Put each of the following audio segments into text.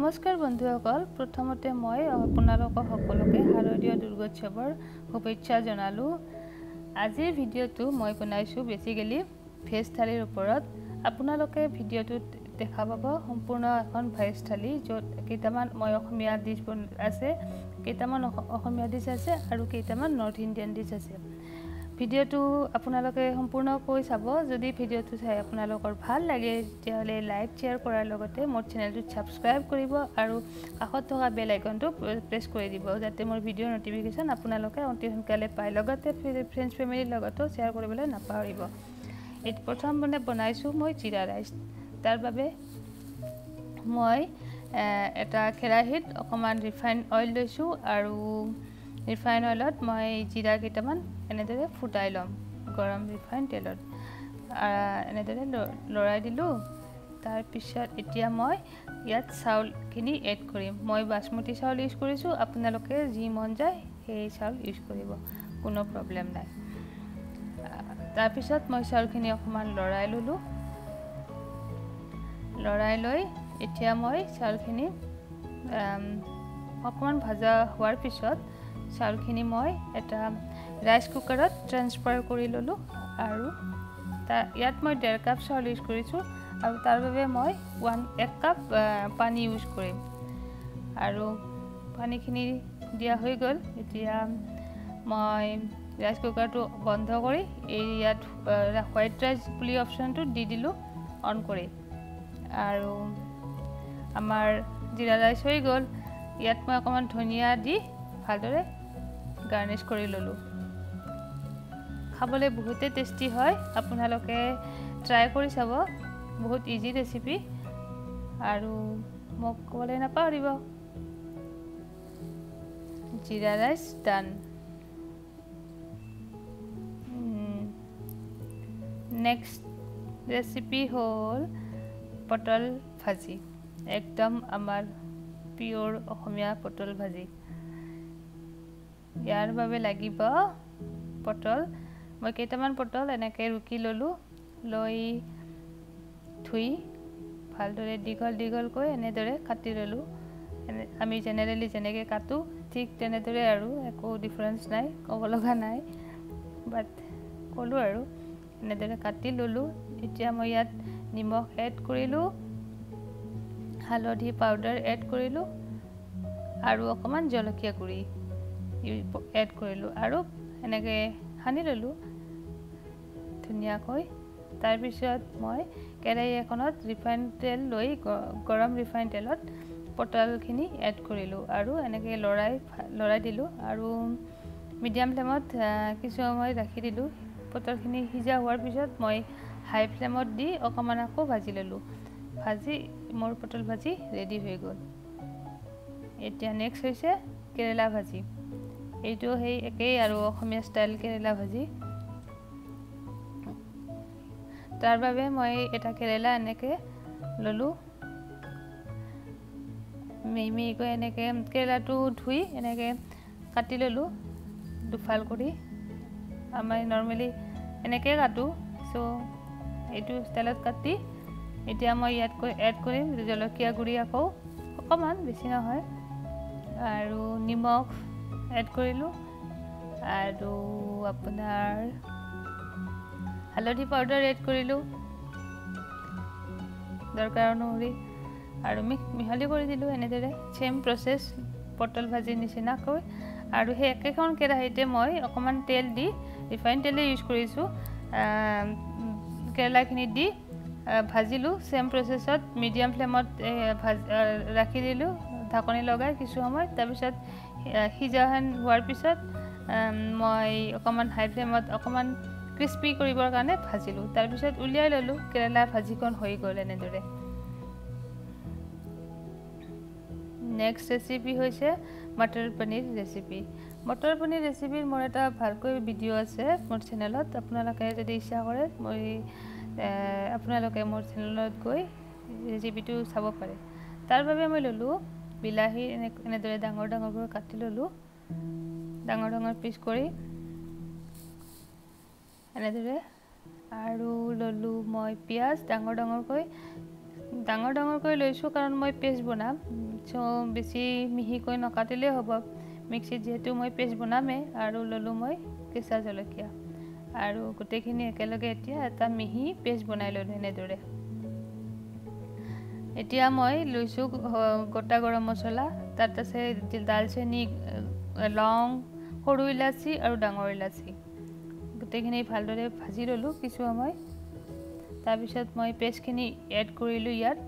নমস্কাৰ বন্ধুসকল প্ৰথমতে মই আপোনালোকক সকলোকে শাৰদীয় দুৰ্গোৎসৱৰ শুভেচ্ছা জনালো আজিৰ ভিডিঅটো মই বনাইছো বেসিক্যালি ভেজ থালিৰ ওপৰত আপোনালোকে ভিডিঅটো দেখা পাব সম্পূৰ্ণ এখন ভেজ থালি যত কেইটামান মই অসমীয়া ডিশ আছে কেইটামান অসমীয়া ডিশ আছে আৰু কেইটামান নৰ্থ ইণ্ডিয়ান ডিশ আছে ভিডিঅটো আপোনালোকে সম্পূৰ্ণকৈ চাব যদি ভিডিঅটো চাই আপোনালোকৰ ভাল লাগে তেতিয়াহলে লাইক শেয়াৰ কৰাৰ লগতে মোৰ চেনেলটো সাবস্ক্ৰাইব কৰিব আৰু কাষত থকা বেল আইকনটো প্ৰেছ কৰি দিব যাতে মোৰ ভিডিঅ নটিফিকেশন আপোনালোকে অতি সোনকালে পায় লগতে ফ্ৰেণ্ডছ ফেমিলিৰ লগতো শেয়াৰ কৰিবলৈ নাপাহৰিব এই প্ৰথম বনাইছো মই জিৰা ৰাইচ তাৰ বাবে মই এটা কেৰাহীত অকমান ৰিফাইন অইল লৈছো আৰু ৰিফাইন অইলত মই জিৰা কেইটামান এনেদৰে ফুটাই লম গৰম ৰিফাইন তেলত এনেদৰে লৰাই দিলো তাৰ পিছত এতিয়া মই ইয়াত চাউলখিনি এড কৰিম মই বাসমতি চাউল ইউজ কৰিছো আপোনালোকে যি মন যায় সেই চাউল ইউজ কৰিব কোনো প্ৰবলেম নাই তাৰ পিছত মই চাউলখিনি অকমান লৰাই ললো লৰাই লৈ এতিয়া মই চাউলখিনি অকমান ভাজা হোৱাৰ পিছত চাউলখিনি মই এটা ৰাইচ কুকাৰত ট্ৰান্সফাৰ কৰি ললো আৰু ইয়াত মই 1.5 কাপ চাউল ইউজ কৰিছো আৰু তাৰ বাবে মই 1 কাপ পানী ইউজ কৰিম আৰু পানীখিনি দিয়া হৈ গল এতিয়া মই ৰাইচ কুকাৰটো বন্ধ কৰি ইয়াত হোৱাইট ৰাইচ বুলি অপচনটো দি দিলো অন কৰি আৰু আমাৰ জিৰা ৰাইচ হৈ গল ইয়াত মই অকমান ধনিয়া দি ভালদৰে গাৰ্নিশ কৰি ললো খাবলৈ বহুতে টেস্টি হয় আপোনালোকে ট্ৰাই কৰি চাব বহুত ইজি ৰেচিপি আৰু মোক ক'বলৈ নাপাহৰিব জিৰা ৰাইচ ডান নেক্সট ৰেচিপি হ'ল পটল ভাজি একদম আমাৰ পিওৰ অসমীয়া পটল ভাজি ইয়াৰ বাবে লাগিব পটল মই কেইটামান পটল এনেকে ৰুকি ললো লৈ ধুই ভালদৰে দীঘল কৈ এনেদৰে কাটি ললো আমি জেনেৰেলি যেনেকে কাটো ঠিক তেনেদৰে আৰু একো ডিফাৰেন্স নাই ক'ব লগা নাই বাট কলো আৰু এনেদৰে কাটি ললো এতিয়া মই ইয়াত নিমখ এড কৰিলো হালধি পাউডাৰ এড কৰিলো আৰু অকমান জলকীয়া গুৰি এড কৰিলো আৰু এনেকে হানি ললো ধুনিয়াকৈ তাৰ পিছত মই কেৰাহী এখনত ৰিফাইন তেল লৈ গৰম ৰিফাইন তেলত পটলখিনি এড কৰিলো আৰু এনেকে লৰাই দিলো আৰু মিডিয়াম ফ্লেমত কিছু সময় ৰাখি দিলো পটলখিনি সিজা হোৱাৰ পিছত মই হাই ফ্লেমত দি অকমান আকৌ ভাজি ললো ভাজি মোৰ পটল ভাজি ৰেডি হৈ গল এতিয়া নেক্সট হৈছে কেৰেলা ভাজি এইটো হেই একেই আৰু অসমীয়া ষ্টাইল কেৰেলা ভাজি তাৰ বাবে মই এটা কেৰেলা এনেকে ললো মেমি কৈ এনেকে কেৰেলাটো ধুই এনেকে কাটি ললো দুফাল কৰি আমি নৰমালি এনেকে কাটো সো এইটো ষ্টাইলত কাটি এতিয়া মই ইয়াত এড কৰিম জলকীয়া গুৰি আকৌ অকমান বেছি নহয় আৰু নিমখ এড কৰিলো আৰু আপোনাৰ হালধি পাউডাৰ এড কৰিলো দৰকাৰ অনুসৰি আৰু মিহলি কৰি দিলো এনেদৰে সেম প্ৰসেস পটল ভাজি নিচিনাকৈ আৰু সেই একেখন কেৰাহীতে মই অকমান তেল দি ৰিফাইন তেল ইউজ কৰিছো কেৰেলাখিনি দি ভাজিলো সেম প্ৰসেসত মিডিয়াম ফ্লেমত ৰাখি দিলো ঢাকনি লগাই কিছু সময় তাৰ পিছত সিজাহান হোৱাৰ পিছত মই অকমান হাই ফ্লেমত অকমান ক্ৰিস্পি কৰিবৰ কাৰণে ভাজিলো তাৰ পিছত উলিয়াই ললো কেৰেলা ভাজিখন হৈ গল এনেদৰে নেক্সট ৰেচিপি হৈছে মটৰ পনীৰ ৰেচিপি মটৰ পনীৰ ৰেচিপিৰ মোৰ এটা ভালকৈ ভিডিঅ আছে মোৰ চেনেলত আপোনালোকে যদি ইচ্ছা কৰে মই আপোনালোকে মোৰ চেনেলত গৈ ৰেচিপিটো চাব পাৰে তাৰ বাবে মই ললো বিলাহী এনেদৰে ডাঙৰ কৰি কাটি ললো ডাঙৰ পিচ কৰি এনেদৰে আৰু ললো মই পিয়াজ ডাঙৰ কৈ ডাঙৰ ডাঙৰকৈ লৈছোঁ কাৰণ মই পেষ্ট বনাম সো বেছি মিহিকৈ নকাটিলে হ'ব মিক্সিত যেহেতু মই পেষ্ট বনামে আৰু ললো মই কেঁচা জলকীয়া আৰু গোটেইখিনি একেলগে এতিয়া এটা মিহি পেষ্ট বনাই ললো এনেদৰে এতিয়া মই লৈছোঁ গোটা গৰম মছলা তাত আছে দালচেনি লং সৰু ইলাচি আৰু ডাঙৰ ইলাচি গোটেইখিনি ভালদৰে ভাজি ললো কিছু সময় তাৰ পিছত মই পেষ্টখিনি এড কৰিলো ইয়াত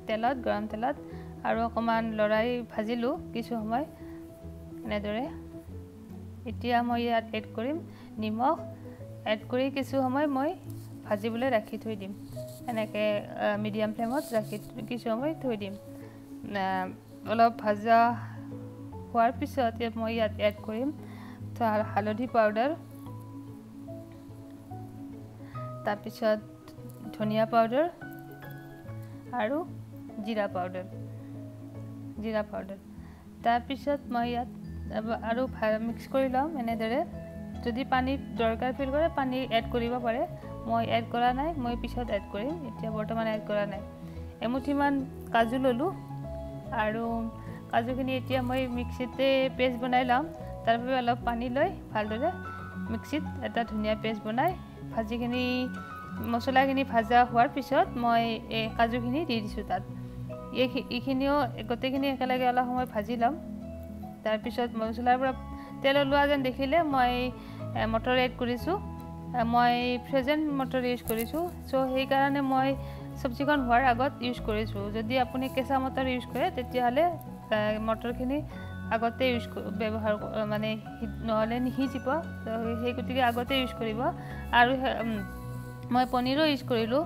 তেলত গৰম তেলত আৰু অকমান লৰাই ভাজিলো কিছু সময় এনেদৰে এতিয়া মই ইয়াত এড কৰিম নিমখ এড কৰি কিছু সময় মই ভাজিবলৈ ৰাখি থৈ দিম এনেকৈ মিডিয়াম ফ্লেমত ৰাখি কিছু সময় থৈ দিম অলপ ভাজা হোৱাৰ পিছত মই ইয়াত এড কৰিম হালধি পাউডাৰ তাৰ পিছত ধনিয়া পাউডাৰ আৰু জিৰা পাউডাৰ তাৰ পিছত মই ইয়াত আৰু মিক্স কৰি লম এনেদৰে যদি পানী দৰকাৰ ফিল কৰে পানী এড কৰিব পাৰে মই এড কৰা নাই মই পিছত এড কৰিম এতিয়া বৰ্তমান এড কৰা নাই এমুঠিমান কাজু ললো আৰু কাজুখিনি এতিয়া মই মিক্সিতে পেষ্ট বনাই লম তাৰ বাবে অলপ পানী লৈ ভালদৰে মিক্সিত এটা ধুনীয়া পেষ্ট বনাই ভাজিখিনি মছলাখিনি ভাজা হোৱাৰ পিছত মই এই কাজুখিনি দি দিছোঁ তাত এইখিনিও গোটেইখিনি একেলগে অলপ সময় ভাজি ল'ম তাৰ পিছত মছলাৰ পৰা তেল ওলোৱা যেন দেখিলে মই মটৰ এড কৰিছোঁ মই ফ্ৰজেন মটৰ ইউজ কৰিছোঁ সো সেইকাৰণে মই চব্জিখন হোৱাৰ আগত ইউজ কৰিছোঁ যদি আপুনি কেঁচা মটৰ ইউজ কৰে তেতিয়াহ'লে মটৰখিনি আগতে ইউজ ব্যৱহাৰ মানে নহ'লে নিসিজিব সেই গতিকে আগতে ইউজ কৰিব আৰু মই পনীৰো ইউজ কৰিলোঁ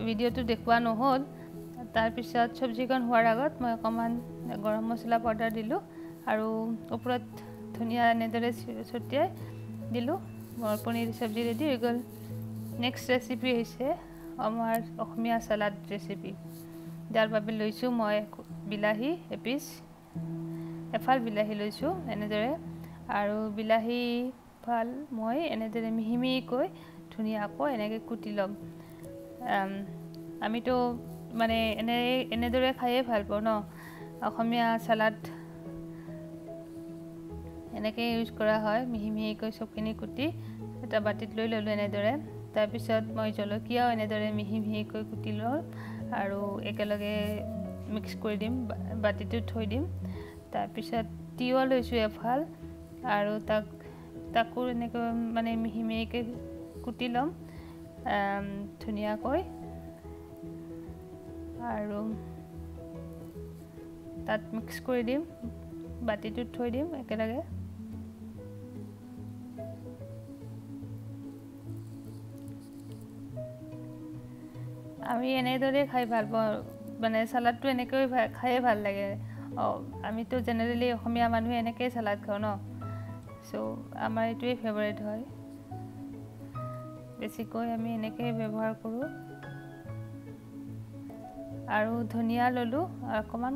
ভিডিঅ'টো দেখুওৱা নহ'ল তাৰ পিছত চব্জিখন হোৱাৰ আগত মই অকণমান গৰম মছলা পাউডাৰ দিলোঁ আৰু ওপৰত ধনিয়া এনেদৰে ছটিয়াই দিলোঁ মোৰ পনীৰ চব্জি ৰেডি হৈ গ'ল নেক্সট ৰেচিপি হৈছে আমাৰ অসমীয়া চালাড ৰেচিপি যাৰ বাবে লৈছোঁ মই বিলাহী এফাল বিলাহী লৈছোঁ এনেদৰে আৰু বিলাহী ফাল মই এনেদৰে মিহি মিহিকৈ ধুনীয়াকৈ এনেকৈ কুটি ল'ম আমিতো মানে এনেদৰে খায়ে ভাল পাওঁ ন অসমীয়া চালাড এনেকৈ ইউজ কৰা হয় মিহি মিহিকৈ চবখিনি কুটি এটা বাটিত লৈ ল'লোঁ এনেদৰে তাৰপিছত মই জলকীয়াও এনেদৰে মিহি মিহিকৈ কুটি লওঁ আৰু একেলগে মিক্স কৰি দিম বাটিটোত থৈ দিম তাৰপিছত তিয়ঁহ লৈছোঁ এফাল আৰু তাকো এনেকৈ মানে মিহি মিহিকৈ কুটি ল'ম ধুনীয়াকৈ আৰু তাত মিক্স কৰি দিম বাটিটোত থৈ দিম একেলগে আমি এনেদৰে খাই ভাল পাওঁ মানে চালাডটো এনেকৈ খায়ে ভাল লাগে আমিতো জেনেৰেলি অসমীয়া মানুহে এনেকৈ চালাড খাওঁ ন সো আমাৰ এইটোৱে ফেভাৰিট হয় বেছিকৈ আমি এনেকৈ ব্যৱহাৰ কৰোঁ আৰু ধনিয়া ল'লোঁ অকণমান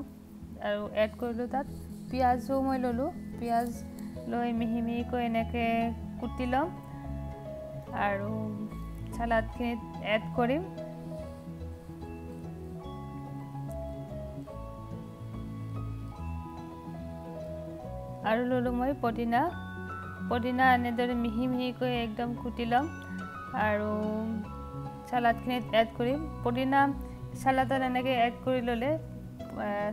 আৰু এড কৰিলোঁ তাত পিঁয়াজো মই ল'লোঁ পিঁয়াজ লৈ মিহি মিহিকৈ এনেকৈ কুটি ল'ম আৰু চালাডখিনিত এড কৰিম আৰু ল'লোঁ মই পদিনা এনেদৰে মিহি মিহিকৈ একদম কুটি ল'ম আৰু চালাডখিনিত এড কৰিম পদিনা চালাডত এনেকৈ এড কৰি ল'লে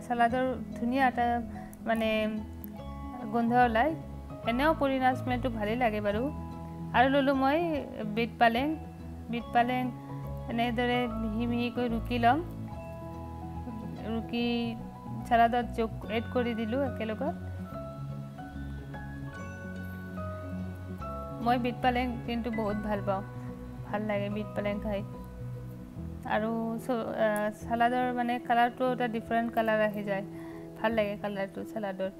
চালাডৰ ধুনীয়া এটা মানে গোন্ধ ওলায় এনেও পদিনা স্মেলটো ভালেই লাগে বাৰু আৰু ল'লোঁ মই বিট পালেং এনেদৰে মিহি মিহিকৈ ৰুকি ল'ম ৰুকি চালাডত এড কৰি দিলোঁ একেলগত মই বিট পালেং কিন্তু বহুত ভাল পাওঁ ভাল লাগে বিট পালেং খাই আৰু চালাডৰ মানে কালাৰটো এটা ডিফাৰেণ্ট কালাৰ আহি যায় ভাল লাগে কালাৰটো চালাডৰ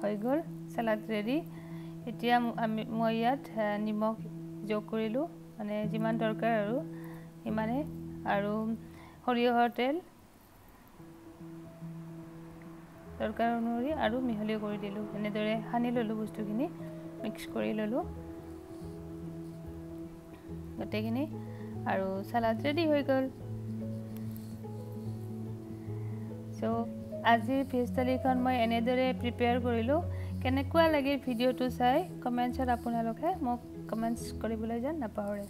হৈ গ'ল চালাড ৰেডি এতিয়া মই ইয়াত নিমখ যোগ কৰিলোঁ মানে যিমান দৰকাৰ আৰু সিমানে আৰু সৰিয়হৰ তেল দৰকাৰ অনুসৰি আৰু মিহলি কৰি দিলোঁ এনেদৰে সানি ল'লোঁ বস্তুখিনি মিক্স কৰি ল'লোঁ গোটেইখিনি আৰু সালাড ৰেডি হৈ গ'ল সো আজিৰ ভেজ থালিখন মই এনেদৰে প্ৰিপেয়াৰ কৰিলোঁ কেনেকুৱা লাগে ভিডিঅ'টো চাই কমেণ্টছত আপোনালোকে মোক কমেণ্টছ কৰিবলৈ যেন নাপাহৰে